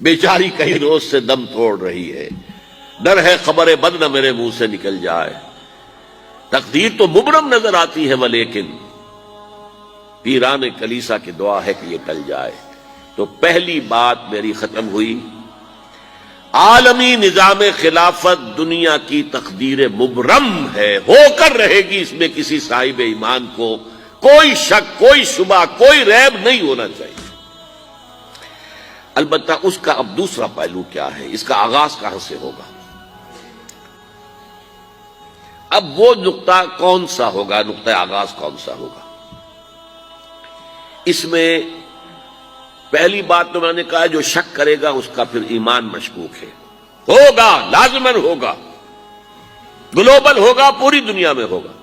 بیچاری کئی روز سے دم توڑ رہی ہے، ڈر ہے خبر بد نہ میرے منہ سے نکل جائے، تقدیر تو مبرم نظر آتی ہے ولیکن پیران کلیسا کی دعا ہے کہ یہ ٹل جائے۔ تو پہلی بات میری ختم ہوئی، عالمی نظام خلافت دنیا کی تقدیر مبرم ہے، ہو کر رہے گی، اس میں کسی صاحب ایمان کو کوئی شک، کوئی شبہ، کوئی ریب نہیں ہونا چاہیے۔ البتہ اس کا اب دوسرا پہلو کیا ہے، اس کا آغاز کہاں سے ہوگا؟ اب وہ نقطہ کون سا ہوگا، نقطہ آغاز کون سا ہوگا؟ اس میں پہلی بات تو میں نے کہا جو شک کرے گا اس کا پھر ایمان مشکوک ہے، ہوگا، لازماً ہوگا، گلوبل ہوگا، پوری دنیا میں ہوگا۔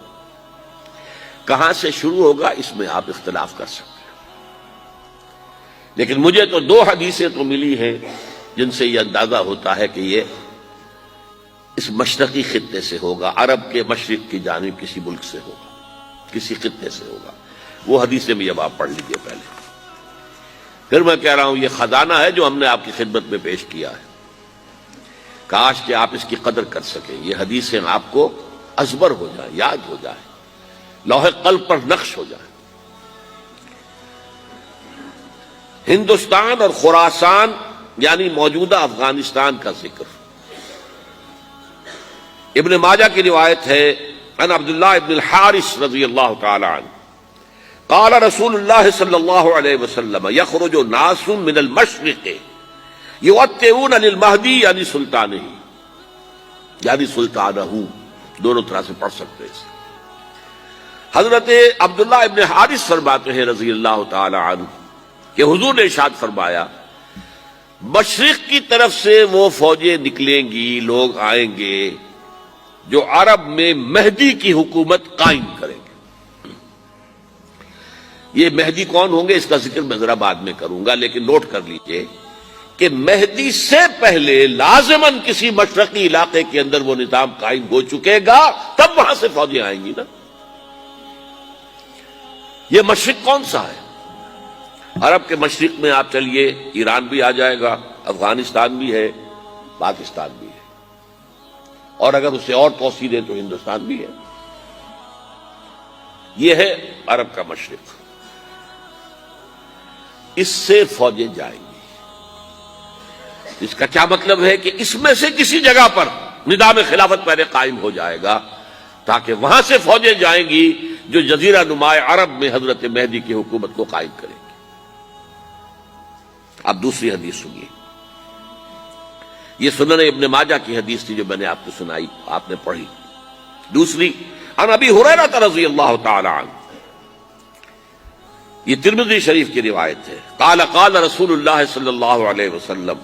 کہاں سے شروع ہوگا اس میں آپ اختلاف کر سکتے ہیں، لیکن مجھے تو دو حدیثیں تو ملی ہیں جن سے یہ اندازہ ہوتا ہے کہ یہ اس مشرقی خطے سے ہوگا، عرب کے مشرق کی جانب کسی ملک سے ہوگا، کسی خطے سے ہوگا۔ وہ حدیثیں بھی اب آپ پڑھ لیجئے پہلے، پھر میں کہہ رہا ہوں یہ خزانہ ہے جو ہم نے آپ کی خدمت میں پیش کیا ہے، کاش کہ آپ اس کی قدر کر سکیں، یہ حدیثیں آپ کو ازبر ہو جائیں، یاد ہو جائیں، لوح قلب پر نقش ہو جائیں۔ ہندوستان اور خراسان یعنی موجودہ افغانستان کا ذکر ابن ماجہ کی روایت ہے، عن عبداللہ ابن الحارث رضی اللہ تعالی عنہ قال رسول اللہ صلی اللہ علیہ وسلم یخرج ناس من المشرق یوطئون للمہدی یعنی سلطانہ، یعنی سلطانہ، دونوں طرح سے پڑھ سکتے ہیں۔ حضرت عبداللہ ابن حارث فرماتے ہیں رضی اللہ تعالی عنہ کہ حضور نے ارشاد فرمایا مشرق کی طرف سے وہ فوجیں نکلیں گی، لوگ آئیں گے جو عرب میں مہدی کی حکومت قائم کریں گے۔ یہ مہدی کون ہوں گے اس کا ذکر میں ذرا بعد میں کروں گا، لیکن نوٹ کر لیجئے کہ مہدی سے پہلے لازماً کسی مشرقی علاقے کے اندر وہ نظام قائم ہو چکے گا، تب وہاں سے فوجیں آئیں گی نا۔ یہ مشرق کون سا ہے؟ عرب کے مشرق میں آپ چلیے، ایران بھی آ جائے گا، افغانستان بھی ہے، پاکستان بھی ہے، اور اگر اسے اور توسیع دیں تو ہندوستان بھی ہے۔ یہ ہے عرب کا مشرق، اس سے فوجیں جائیں گی۔ اس کا کیا مطلب ہے کہ اس میں سے کسی جگہ پر نظام خلافت پہلے قائم ہو جائے گا تاکہ وہاں سے فوجیں جائیں گی جو جزیرہ نما عرب میں حضرت مہدی کی حکومت کو قائم کریں گی۔ اب دوسری حدیث سنیے، یہ سنن ابن ماجہ کی حدیث تھی جو میں نے آپ کو سنائی، آپ نے پڑھی۔ دوسری عن ابی ہریرہ رضی اللہ تعالی عنہ، یہ ترمذی شریف کی روایت ہے، قال قال رسول اللہ صلی اللہ علیہ وسلم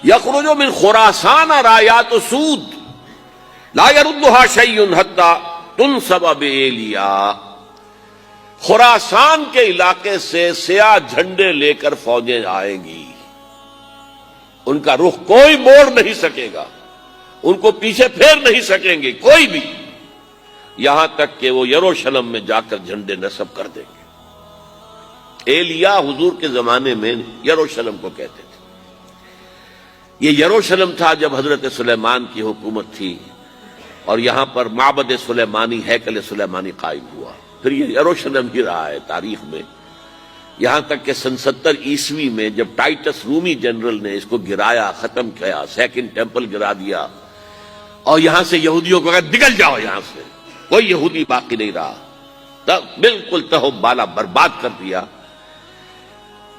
یخرج من خراسان رایات سود لا يردها شیء حتی تنصب بایلیا، خراسان کے علاقے سے سیاہ جھنڈے لے کر فوجیں آئیں گی، ان کا رخ کوئی موڑ نہیں سکے گا، ان کو پیچھے پھیر نہیں سکیں گے کوئی بھی، یہاں تک کہ وہ یروشلم میں جا کر جھنڈے نصب کر دیں گے۔ ایلیا حضور کے زمانے میں یروشلم کو کہتے تھے۔ یہ یروشلم تھا جب حضرت سلیمان کی حکومت تھی اور یہاں پر معبد سلیمانی، ہیکل سلیمانی قائم ہوا، پھر یہ یروشلم ہی رہا ہے تاریخ میں، یہاں تک کہ سن 70 عیسوی میں جب ٹائٹس رومی جنرل نے اس کو گرایا، ختم کیا، سیکنڈ ٹیمپل گرا دیا، اور یہاں سے یہودیوں کو کہا نکل جاؤ، یہاں سے کوئی یہودی باقی نہیں رہا، بالکل تہو بالا برباد کر دیا۔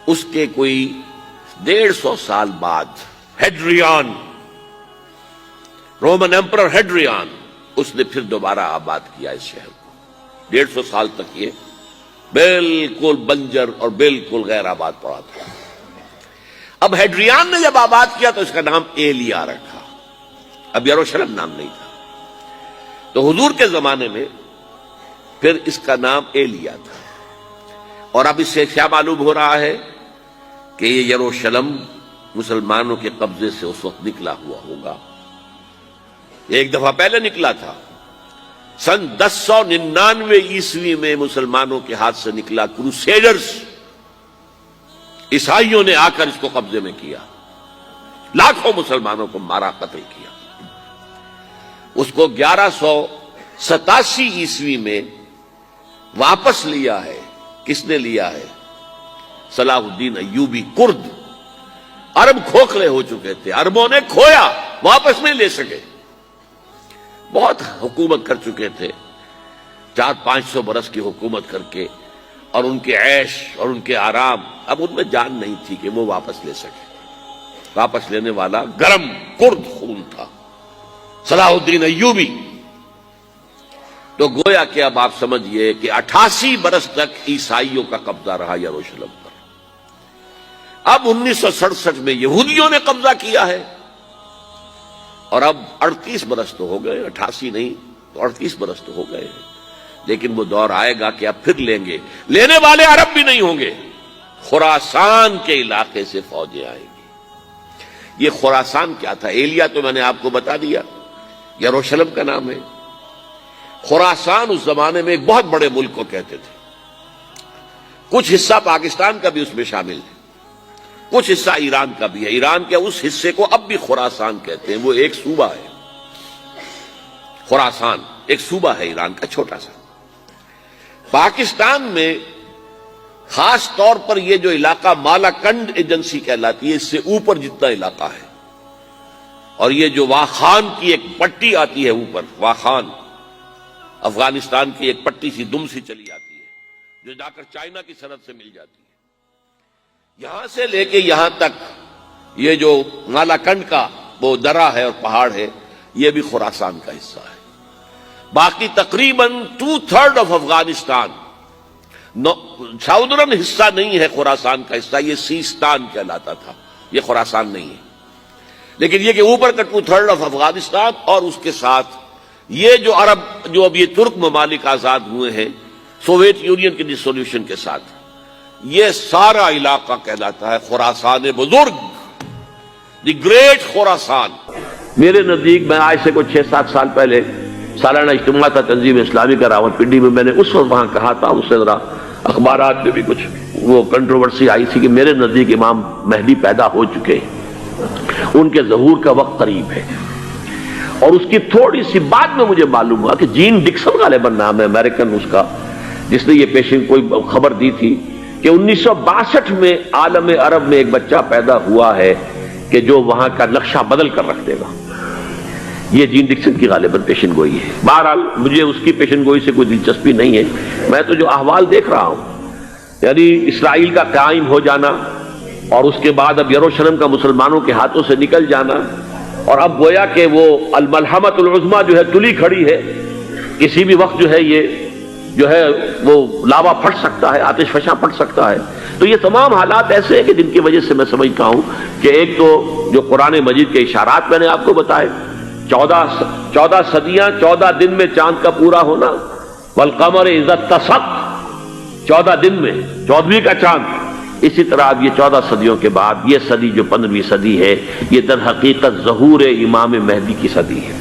اس کے کوئی 150 سال بعد ہیڈریان، رومن ایمپرر ہیڈریان، اس نے پھر دوبارہ آباد کیا اس شہر کو۔ 150 سال تک یہ بالکل بنجر اور بالکل غیر آباد پڑا تھا۔ اب ہیڈریان نے جب آباد کیا تو اس کا نام ایلیا رکھا، اب یروشلم نام نہیں تھا، تو حضور کے زمانے میں پھر اس کا نام ایلیا تھا۔ اور اب اس سے کیا معلوم ہو رہا ہے کہ یہ یروشلم مسلمانوں کے قبضے سے اس وقت نکلا ہوا ہوگا، ایک دفعہ پہلے نکلا تھا، سن 1099 عیسوی میں مسلمانوں کے ہاتھ سے نکلا، کروسیڈرز، عیسائیوں نے آ کر اس کو قبضے میں کیا، لاکھوں مسلمانوں کو مارا، قتل کیا۔ اس کو 1187 عیسوی میں واپس لیا ہے۔ کس نے لیا ہے؟ صلاح الدین ایوبی کرد۔ عرب کھوکھلے ہو چکے تھے، عربوں نے کھویا، واپس نہیں لے سکے۔ بہت حکومت کر چکے تھے، 400-500 برس کی حکومت کر کے، اور ان کے عیش اور ان کے آرام، اب ان میں جان نہیں تھی کہ وہ واپس لے سکے۔ واپس لینے والا گرم کرد خون تھا، صلاح الدین ایوبی۔ تو گویا کہ اب آپ سمجھئے کہ 88 برس تک عیسائیوں کا قبضہ رہا یروشلم پر۔ اب 1967 میں یہودیوں نے قبضہ کیا ہے، اور اب 38 برس تو ہو گئے، 88 نہیں تو 38 برس تو ہو گئے ہیں۔ لیکن وہ دور آئے گا کہ اب پھر لیں گے، لینے والے عرب بھی نہیں ہوں گے، خراسان کے علاقے سے فوجیں آئیں گی۔ یہ خراسان کیا تھا؟ ایلیا تو میں نے آپ کو بتا دیا، یروشلم کا نام ہے۔ خراسان اس زمانے میں ایک بہت بڑے ملک کو کہتے تھے۔ کچھ حصہ پاکستان کا بھی اس میں شامل ہے، کچھ حصہ ایران کا بھی ہے۔ ایران کے اس حصے کو اب بھی خراسان کہتے ہیں، وہ ایک صوبہ ہے۔ خراسان ایک صوبہ ہے ایران کا، چھوٹا سا۔ پاکستان میں خاص طور پر یہ جو علاقہ مالاکنڈ ایجنسی کہلاتی ہے، اس سے اوپر جتنا علاقہ ہے، اور یہ جو واخان کی ایک پٹی آتی ہے اوپر، واخان افغانستان کی ایک پٹی سی دم سی چلی آتی ہے، جو جا کر چائنا کی سرحد سے مل جاتی ہے، یہاں سے لے کے یہاں تک یہ جو مالاکنڈ کا وہ درہ ہے اور پہاڑ ہے، یہ بھی خراسان کا حصہ ہے۔ باقی تقریباً 2/3 آف افغانستان ساؤدرن حصہ نہیں ہے خراسان کا حصہ، یہ سیستان کہلاتا تھا، یہ خراسان نہیں ہے۔ لیکن یہ کہ اوپر کا 2/3 آف افغانستان، اور اس کے ساتھ یہ جو عرب، جو اب یہ ترک ممالک آزاد ہوئے ہیں سوویت یونین کی ڈسولوشن کے ساتھ، یہ سارا علاقہ کہلاتا ہے خراسان بزرگ، دی گریٹ خراسان۔ میرے نزدیک، میں آج سے کوئی 6-7 سال پہلے سالانہ اجتماع تھا تنظیم اسلامی کا راولپنڈی میں، میں نے اس وقت وہاں کہا تھا، اس سے ذرا اخبارات میں بھی کچھ وہ کنٹروورسی آئی تھی کہ میرے نزدیک امام مہدی پیدا ہو چکے ہیں، ان کے ظہور کا وقت قریب ہے۔ اور اس کی تھوڑی سی بعد میں مجھے معلوم ہوا کہ جین ڈکسن غالباً نام ہے امریکن اس کا، جس نے یہ پیشن کوئی خبر دی تھی کہ 1962 میں عالم عرب میں ایک بچہ پیدا ہوا ہے کہ جو وہاں کا نقشہ بدل کر رکھ دے گا۔ یہ جین ڈکسن کی غالباً پیشن گوئی ہے۔ بہرحال مجھے اس کی پیشن گوئی سے کوئی دلچسپی نہیں ہے، میں تو جو احوال دیکھ رہا ہوں، یعنی اسرائیل کا قائم ہو جانا، اور اس کے بعد اب یروشلم کا مسلمانوں کے ہاتھوں سے نکل جانا، اور اب گویا کہ وہ الملحمۃ العظمیٰ جو ہے تلی کھڑی ہے، کسی بھی وقت جو ہے یہ جو ہے وہ لاوا پھٹ سکتا ہے، آتش فشاں پھٹ سکتا ہے۔ تو یہ تمام حالات ایسے ہیں کہ جن کی وجہ سے میں سمجھتا ہوں کہ ایک تو جو قرآن مجید کے اشارات میں نے آپ کو بتائے، 14 صدیاں، 14 دن میں چاند کا پورا ہونا، والقمر اذا اتسق، 14 دن میں 14ویں کا چاند۔ اسی طرح اب یہ 14 صدیوں کے بعد یہ صدی جو 15ویں صدی ہے، یہ در حقیقت ظہور امام مہدی کی صدی ہے۔